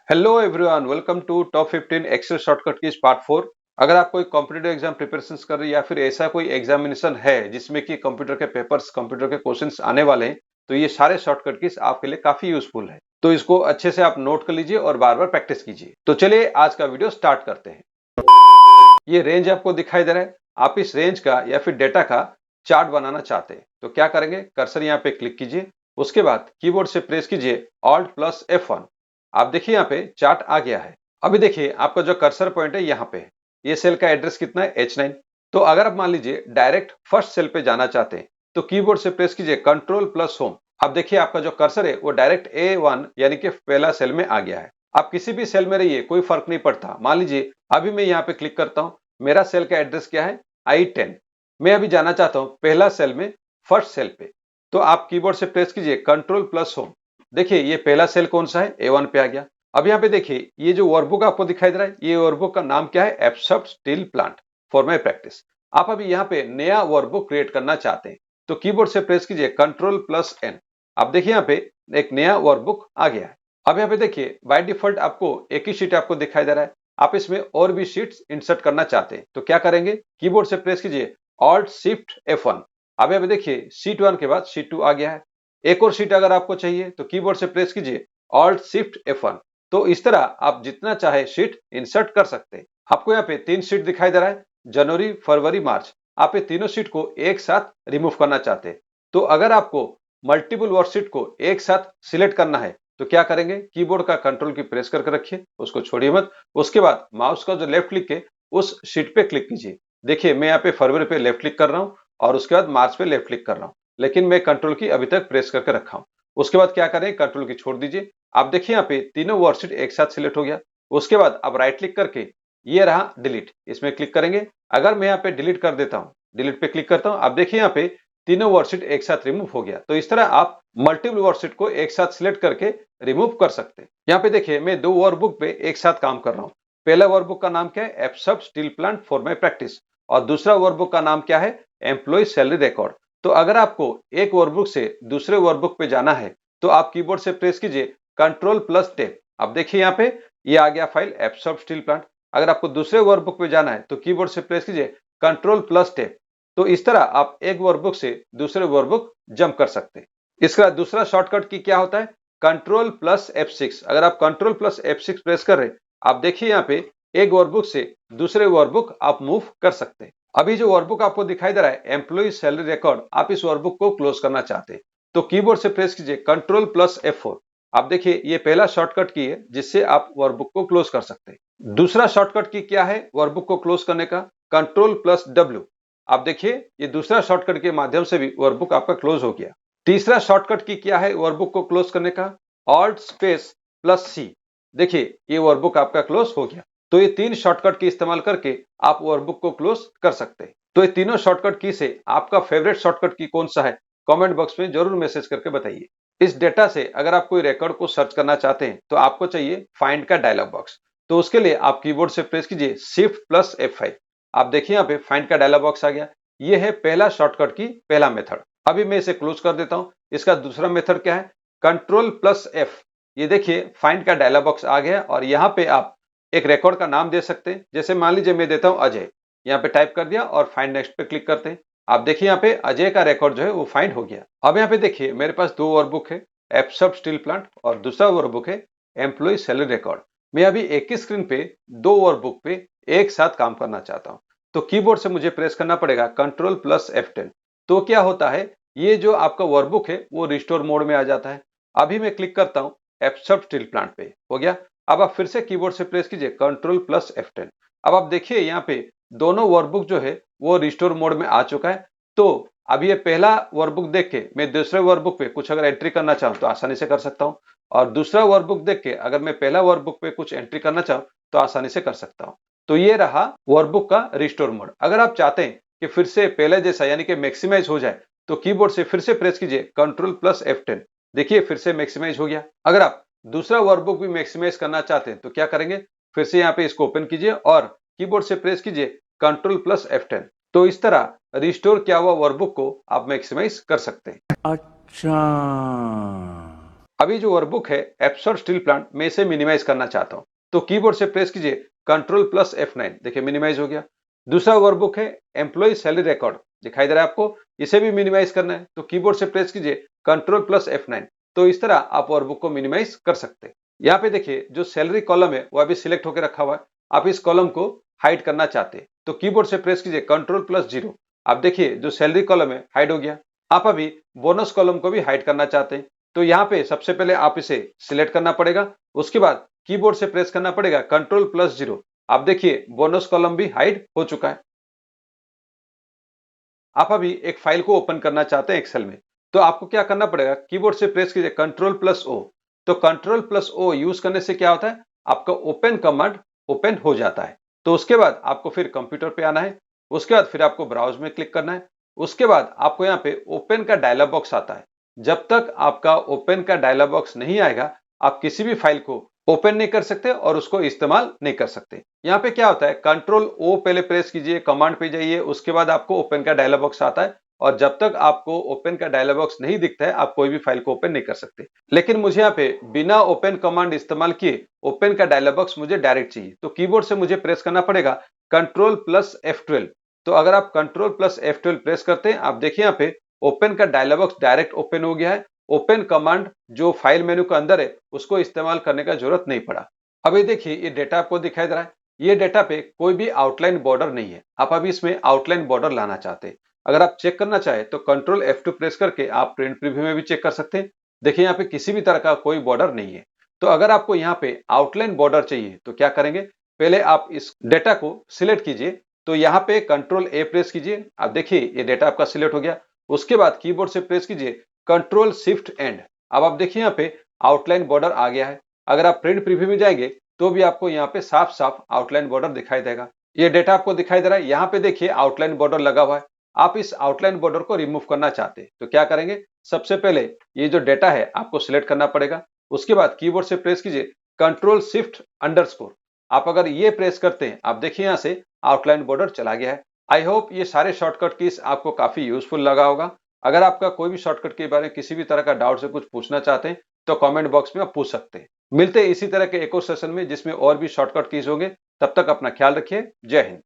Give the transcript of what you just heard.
Hello everyone, welcome to top 15 excel shortcut keys part 4। अगर आप कोई कॉम्पिटिटिव एग्जाम प्रिपरेशन कर रहे हैं या फिर ऐसा कोई एग्जामिनेशन है जिसमें कि कंप्यूटर के पेपर्स, कंप्यूटर के क्वेश्चंस आने वाले हैं, तो ये सारे शॉर्टकट कीज आपके लिए काफी यूजफुल है। तो इसको अच्छे से आप नोट कर लीजिए और बार बार प्रैक्टिस कीजिए। तो चलिए आज का वीडियो स्टार्ट करते हैं। ये रेंज आपको दिखाई दे रहा है। आप इस रेंज का या फिर डेटा का चार्ट बनाना चाहते हैं तो क्या करेंगे, कर्सर यहाँ पे क्लिक कीजिए। उसके बाद कीबोर्ड से प्रेस कीजिए Alt प्लस F1। आप देखिए यहाँ पे चार्ट आ गया है। अभी देखिए आपका जो कर्सर पॉइंट है यहाँ पे है। ये सेल का एड्रेस कितना है, H9। तो अगर आप मान लीजिए डायरेक्ट फर्स्ट सेल पे जाना चाहते हैं तो कीबोर्ड से प्रेस कीजिए कंट्रोल प्लस होम। अब देखिए आपका जो कर्सर है वो डायरेक्ट A1 यानी कि पहला सेल में आ गया है। आप किसी भी सेल में रहिए, कोई फर्क नहीं पड़ता। मान लीजिए अभी मैं यहाँ पे क्लिक करता हूँ, मेरा सेल का एड्रेस क्या है, I10। मैं अभी जाना चाहता हूँ पहला सेल में, फर्स्ट सेल पे। तो आप कीबोर्ड से प्रेस कीजिए कंट्रोल प्लस होम। देखिए ये पहला सेल कौन सा है, A1 पे आ गया। अब यहाँ पे देखिए ये जो वर्कबुक आपको दिखाई दे रहा है, ये वर्कबुक का नाम क्या है, abstract steel plant for my practice. आप अभी यहाँ पे नया वर्कबुक क्रिएट करना चाहते हैं तो कीबोर्ड से प्रेस कीजिए कंट्रोल प्लस एन। आप देखिए यहाँ पे एक नया वर्कबुक आ गया है। अब यहाँ पे देखिए बाय डिफॉल्ट आपको एक ही शीट आपको दिखाई दे रहा है। आप इसमें और भी शीट्स इंसर्ट करना चाहते हैं तो क्या करेंगे, कीबोर्ड से प्रेस कीजिए Alt Shift F1। अब यहाँ पे देखिए शीट 1 के बाद शीट 2 आ गया है। एक और शीट अगर आपको चाहिए तो कीबोर्ड से प्रेस कीजिए Alt Shift F1। तो इस तरह आप जितना चाहे शीट इंसर्ट कर सकते हैं। आपको यहाँ पे 3 शीट दिखाई दे रहा है, जनवरी, फरवरी, मार्च। आप ये तीनों शीट को एक साथ रिमूव करना चाहते हैं तो अगर आपको मल्टीपल वर्कशीट को एक साथ सिलेक्ट करना है तो क्या करेंगे, कीबोर्ड का कंट्रोल की प्रेस करके रखिए, उसको छोड़िए मत। उसके बाद माउस का जो लेफ्ट क्लिक है उस शीट पे क्लिक कीजिए। देखिए मैं यहाँ पे फरवरी पे लेफ्ट क्लिक कर रहा हूँ और उसके बाद मार्च पे लेफ्ट क्लिक कर रहा हूँ, लेकिन मैं कंट्रोल की अभी तक प्रेस करके रखा हूँ। उसके बाद क्या करें, कंट्रोल की छोड़ दीजिए। आप देखिए यहाँ पे तीनों वर्कशीट एक साथ सिलेक्ट हो गया। उसके बाद अब राइट क्लिक करके ये रहा डिलीट, इसमें क्लिक करेंगे। अगर मैं यहाँ पे डिलीट कर देता हूँ, डिलीट पे क्लिक करता हूँ, आप देखिए यहाँ पे तीनों वर्कशीट एक साथ रिमूव हो गया। तो इस तरह आप मल्टीपल वर्कशीट को एक साथ सिलेक्ट करके रिमूव कर सकते हैं। यहाँ पे देखिए मैं दो वर्कबुक पे एक साथ काम कर रहा हूँ। पहला वर्कबुक का नाम क्या है, abstract steel plant for my practice, और दूसरा वर्कबुक का नाम क्या है, एम्प्लॉय सैलरी रिकॉर्ड। तो अगर आपको एक वर्कबुक से दूसरे वर्कबुक पे जाना है तो आप कीबोर्ड से प्रेस कीजिए कंट्रोल प्लस टैब। अब देखिए यहाँ पे ये आ गया फाइल एब्स्ट्रैक्ट स्टील प्लांट। अगर आपको दूसरे वर्कबुक पे जाना है तो कीबोर्ड से प्रेस कीजिए कंट्रोल प्लस टैब। तो इस तरह आप एक वर्कबुक से दूसरे वर्कबुक जंप कर सकते हैं। इसका दूसरा शॉर्टकट की क्या होता है, कंट्रोल प्लस F6। अगर आप कंट्रोल प्लस F6 प्रेस कर रहे हैं, आप देखिए यहाँ पे एक वर्कबुक से दूसरे वर्कबुक आप मूव कर सकते हैं। अभी जो वर्कबुक आपको दिखाई दे रहा है एम्प्लॉय सैलरी रिकॉर्ड, आप इस वर्कबुक को क्लोज करना चाहते हैं तो कीबोर्ड से प्रेस कीजिए कंट्रोल प्लस F4। आप देखिए ये पहला शॉर्टकट की है जिससे आप वर्कबुक को क्लोज कर सकते हैं। दूसरा शॉर्टकट की क्या है वर्कबुक को क्लोज करने का, कंट्रोल प्लस W। आप देखिए ये दूसरा शॉर्टकट के माध्यम से भी वर्कबुक आपका क्लोज हो गया। तीसरा शॉर्टकट की क्या है वर्कबुक को क्लोज करने का, Alt स्पेस प्लस C। देखिए ये वर्कबुक आपका क्लोज हो गया। तो ये तीन शॉर्टकट की इस्तेमाल करके आप वर्कबुक को क्लोज कर सकते हैं। तो ये तीनों शॉर्टकट की से आपका फेवरेट शॉर्टकट की कौन सा है, कमेंट बॉक्स में जरूर मैसेज करके बताइए। इस डेटा से अगर आप कोई रिकॉर्ड को सर्च करना चाहते हैं तो आपको चाहिए फाइंड का डायलॉग बॉक्स। तो उसके लिए आप कीबोर्ड से प्रेस कीजिए शिफ्ट प्लस F5। आप देखिए यहाँ पे फाइंड का डायलॉग बॉक्स आ गया। ये है पहला शॉर्टकट की पहला मेथड। अभी मैं इसे क्लोज कर देता हूं। इसका दूसरा मेथड क्या है, कंट्रोल प्लस F। ये देखिए फाइंड का डायलॉग बॉक्स आ गया और यहाँ पे आप एक रिकॉर्ड का नाम दे सकते हैं। जैसे मान लीजिए मैं देता हूं अजय, यहाँ पे टाइप कर दिया और फाइंड नेक्स्ट पे क्लिक करते हैं। आप देखिए यहाँ पे अजय का रिकॉर्ड जो है वो फाइंड हो गया। अब यहाँ पे देखिए मेरे पास दो वर्कबुक है, एब्स्ट्रैक्ट स्टील प्लांट, और दूसरा वर्कबुक है एम्प्लॉय सैलरी रिकॉर्ड। मैं अभी एक ही स्क्रीन पे दो वर्कबुक पे एक साथ काम करना चाहता हूं तो कीबोर्ड से मुझे प्रेस करना पड़ेगा कंट्रोल प्लस F10। तो क्या होता है, ये जो आपका वर्कबुक है वो रिस्टोर मोड में आ जाता है। अभी मैं क्लिक करता हूं एब्स्ट्रैक्ट स्टील प्लांट पे, हो गया। अब आप फिर से कीबोर्ड से प्रेस कीजिए कंट्रोल प्लस F10। अब आप देखिए यहाँ पे दोनों वर्कबुक जो है वो रिस्टोर मोड में आ चुका है। तो अब ये पहला वर्कबुक देख के मैं दूसरे वर्कबुक पे कुछ अगर एंट्री करना चाहूँ तो आसानी से कर सकता हूँ, और दूसरा वर्कबुक देख के अगर मैं पहला वर्कबुक पे कुछ एंट्री करना चाहूँ तो आसानी से कर सकता हूँ। तो ये रहा वर्कबुक का रिस्टोर मोड। अगर आप चाहते हैं कि फिर से पहले जैसा यानी कि मैक्सिमाइज हो जाए तो कीबोर्ड से फिर से प्रेस कीजिए कंट्रोल प्लस F10। देखिए फिर से मैक्सिमाइज हो गया। अगर आप दूसरा वर्कबुक भी मैक्सिमाइज करना चाहते हैं तो क्या करेंगे, फिर से यहाँ पे इसको ओपन कीजिए और कीबोर्ड से प्रेस कीजिए कंट्रोल प्लस F10। तो इस तरह रिस्टोर किया हुआ वर्कबुक को आप मैक्सिमाइज कर सकते हैं। अच्छा। अभी जो वर्कबुक है एप्सोड स्टील प्लांट, मैं इसे मिनिमाइज करना चाहता हूं, तो कीबोर्ड से प्रेस कीजिए Ctrl+F9, देखिए मिनिमाइज हो गया। दूसरा वर्कबुक है एम्प्लॉय सैलरी रिकॉर्ड, दिखाई दे रहा है आपको, इसे भी मिनिमाइज करना है, तो कीबोर्ड से प्रेस कीजिए Ctrl+F9। तो इस तरह आप वर्कबुक को मिनिमाइज कर सकते हैं। यहाँ पे देखिए जो सैलरी कॉलम है वो अभी सिलेक्ट होकर रखा हुआ है, आप इस कॉलम को हाइड करना चाहते हैं, तो कीबोर्ड से प्रेस कीजिए Ctrl+0। आप देखिए जो सैलरी कॉलम है हाइड हो गया। आप अभी बोनस कॉलम को भी हाइड करना चाहते हैं, तो यहाँ पे सबसे पहले आप इसे सिलेक्ट करना पड़ेगा, उसके बाद कीबोर्ड से प्रेस करना पड़ेगा Ctrl+0। आप देखिए बोनस कॉलम भी हाइड हो चुका है। आप अभी एक फाइल को ओपन करना चाहते हैं एक्सेल में, तो आपको क्या करना पड़ेगा, कीबोर्ड से प्रेस कीजिए Ctrl+O। तो Ctrl+O यूज करने से क्या होता है, आपका ओपन कमांड ओपन हो जाता है। तो उसके बाद आपको फिर कंप्यूटर पे आना है, उसके बाद फिर आपको ब्राउज में क्लिक करना है, उसके बाद आपको यहाँ पे ओपन का डायलॉग बॉक्स आता है। जब तक आपका ओपन का डायलॉग बॉक्स नहीं आएगा, आप किसी भी फाइल को ओपन नहीं कर सकते और उसको इस्तेमाल नहीं कर सकते। यहाँ पे क्या होता है, Ctrl+O पहले प्रेस कीजिए, कमांड पे जाइए, उसके बाद आपको ओपन का डायलॉग बॉक्स आता है, और जब तक आपको ओपन का डायलॉग बॉक्स नहीं दिखता है, आप कोई भी फाइल को ओपन नहीं कर सकते। लेकिन मुझे यहाँ पे बिना ओपन कमांड इस्तेमाल किए ओपन का डायलॉग बॉक्स मुझे डायरेक्ट चाहिए, तो कीबोर्ड से मुझे प्रेस करना पड़ेगा Ctrl+F12। तो अगर आप Ctrl+F12 प्रेस करते हैं, आप देखिए यहाँ पे ओपन का डायलॉग बॉक्स डायरेक्ट ओपन हो गया है। ओपन कमांड जो फाइल मेनू के अंदर है उसको इस्तेमाल करने का जरूरत नहीं पड़ा। अभी देखिए ये डेटा आपको दिखाई दे रहा है, ये डेटा पे कोई भी आउटलाइन बॉर्डर नहीं है। आप अभी इसमें आउटलाइन बॉर्डर लाना चाहते हैं, अगर आप चेक करना चाहे तो Ctrl+F2 प्रेस करके आप प्रिंट प्रीव्यू में भी चेक कर सकते हैं। देखिए यहाँ पे किसी भी तरह का कोई बॉर्डर नहीं है। तो अगर आपको यहाँ पे आउटलाइन बॉर्डर चाहिए तो क्या करेंगे, पहले आप इस डेटा को सिलेक्ट कीजिए, तो यहाँ पे Ctrl+A प्रेस कीजिए, आप देखिए ये डेटा आपका सिलेक्ट हो गया। उसके बाद कीबोर्ड से प्रेस कीजिए Ctrl+Shift+End। अब आप देखिए यहाँ पे आउटलाइन बॉर्डर आ गया है। अगर आप प्रिंट प्रीव्यू में जाएंगे तो भी आपको यहाँ पे साफ साफ आउटलाइन बॉर्डर दिखाई देगा। ये डेटा आपको दिखाई दे रहा है, यहाँ पे देखिए आउटलाइन बॉर्डर लगा हुआ है। आप इस आउटलाइन बॉर्डर को रिमूव करना चाहते हैं तो क्या करेंगे, सबसे पहले ये जो डेटा है आपको सिलेक्ट करना पड़ेगा, उसके बाद कीबोर्ड से प्रेस कीजिए Ctrl+Shift_। आप अगर ये प्रेस करते हैं, आप देखिए यहाँ से आउटलाइन बॉर्डर चला गया है। आई होप ये सारे शॉर्टकट कीज आपको काफी यूजफुल लगा होगा। अगर आपका कोई भी शॉर्टकट के बारे में किसी भी तरह का डाउट से कुछ पूछना चाहते हैं तो कमेंट बॉक्स में आप पूछ सकते हैं। मिलते हैं इसी तरह के एक और सेशन में जिसमें और भी शॉर्टकट कीज होंगे। तब तक अपना ख्याल रखिए। जय हिंद।